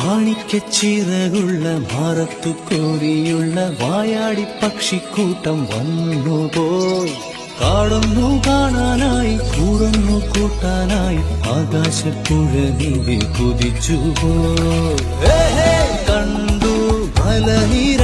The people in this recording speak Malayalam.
മാണിക്കച്ചിറകുള്ള മാറത്തു കോരിയുള്ള വായാടി പക്ഷിക്കൂട്ടം വന്നുപോയി. കാടൊന്നു കാണാനായി കൂടൊന്നു കൂട്ടാനായി ആകാശപ്പുഴയിൽ കുതിച്ചുപോയി. കണ്ടു മലനിര